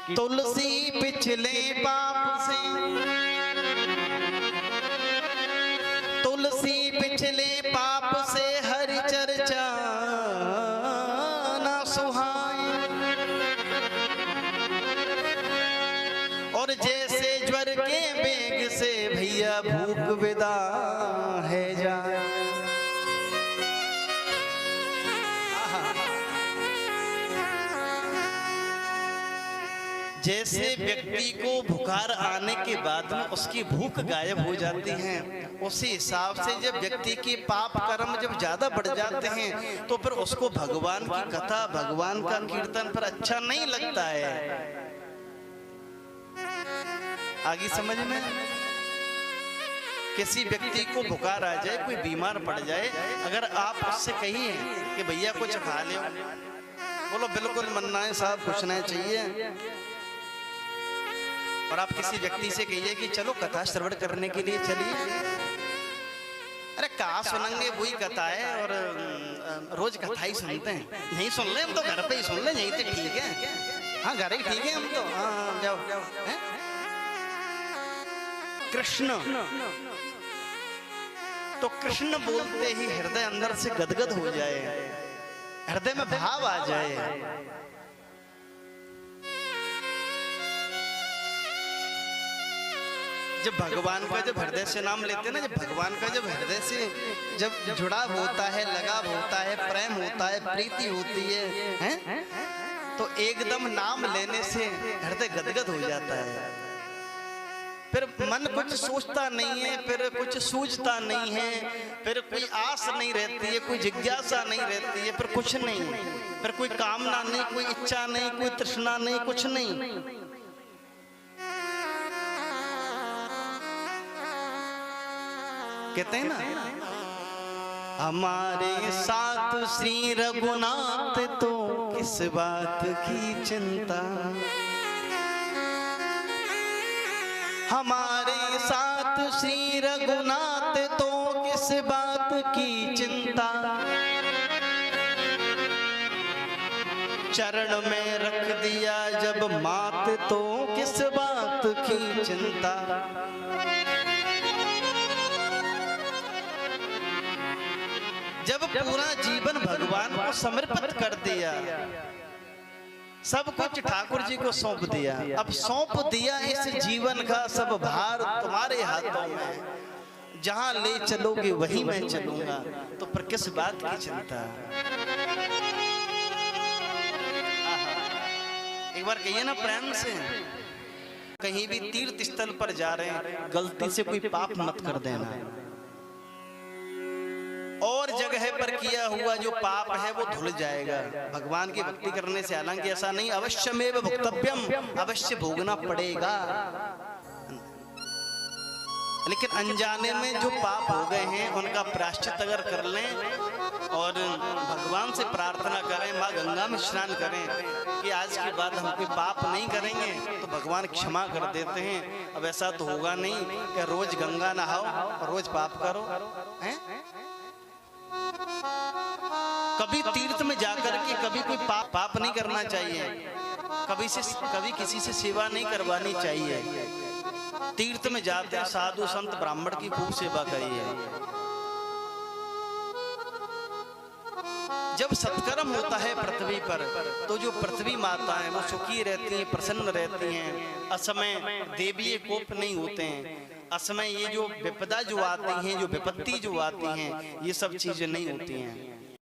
तुलसी पिछले पाप से, तुलसी पिछले पाप से हरि चर्चा ना सुहाए। और जैसे ज्वर के बेग से भैया भूख विदा है जाए। जैसे व्यक्ति को बुखार आने के बाद में उसकी भूख गायब हो जाती है, उसी हिसाब से जब व्यक्ति के पाप कर्म जब ज्यादा बढ़ जाते हैं तो फिर उसको भगवान की कथा, भगवान का कीर्तन पर अच्छा नहीं लगता है। आगे समझ में? किसी व्यक्ति को बुखार आ जाए, कोई बीमार पड़ जाए, अगर आप उससे कहिए कि भैया कुछ खा ले, बोलो बिल्कुल मन्ना है साहब, कुछ नहीं चाहिए। और आप किसी व्यक्ति से कहिए कि चलो कथा श्रवण करने के लिए चलिए, अरे कहाँ सुनेंगे, वही कथा है और रोज कथा ही सुनते हैं। नहीं सुन ले, हम तो घर पे ही सुन ले, यहीं तो ठीक है। हाँ घर ही ठीक है हम तो। हाँ जाओ जाओ। कृष्ण, तो कृष्ण बोलते ही हृदय अंदर से गदगद हो जाए, हृदय में भाव आ जाए। जब भगवान का जब हृदय से नाम लेते हैं ना, जब भगवान का जब हृदय से जब जुड़ाव होता है, लगाव होता है, प्रेम होता है, प्रीति होती है, तो एकदम नाम लेने से हृदय गदगद हो जाता है। फिर मन कुछ सोचता नहीं है, फिर कुछ सूझता नहीं है, फिर कोई आस नहीं रहती है, कोई जिज्ञासा नहीं रहती है, फिर कुछ नहीं, फिर कोई कामना नहीं, कोई इच्छा नहीं, कोई तृष्णा नहीं, कुछ नहीं। कहते हैं ना, हमारे साथ श्री रघुनाथ तो किस बात की चिंता, हमारे साथ श्री रघुनाथ तो किस बात की चिंता, चरण में रख दिया जब मात तो किस बात की चिंता। जब पूरा जीवन भगवान को समर्पित कर दिया, सब कुछ ठाकुर जी को सौंप दिया, अब सौंप दिया इस जीवन का सब भार तुम्हारे हाथों में, जहां ले चलोगे वहीं मैं चलूंगा, तो पर किस बात की चिंता। एक बार कहिए ना प्रेम से, कहीं भी तीर्थ स्थल पर जा रहे हैं, गलती से कोई पाप मत कर देना। और जगह पर किया हुआ जो पाप है वो धुल जाएगा भगवान की भक्ति करने से। हालांकि ऐसा नहीं, अवश्यमेव भुक्तव्यम, अवश्य भोगना पड़ेगा, लेकिन अनजाने में जो पाप हो गए हैं उनका प्रायश्चित अगर कर लें और भगवान से प्रार्थना करें, माँ गंगा में स्नान करें कि आज के बाद हम कोई पाप नहीं करेंगे, तो भगवान क्षमा कर देते हैं। अब ऐसा तो होगा नहीं कि रोज गंगा नहाओ और रोज पाप करो, हैं? कभी तीर्थ में जाकर के कभी कोई पाप नहीं करना चाहिए, कभी किसी से सेवा नहीं करवानी चाहिए। तीर्थ में जाते हैं साधु संत ब्राह्मण की खूब सेवा करिए। जब सत्कर्म होता है पृथ्वी पर, तो जो पृथ्वी माता है वो सुखी रहती हैं, प्रसन्न रहती हैं, असमय देवीय कोप नहीं होते हैं, असमय ये जो विपदा जो आती हैं, जो विपत्ति जो आती हैं, ये सब चीजें नहीं होती हैं।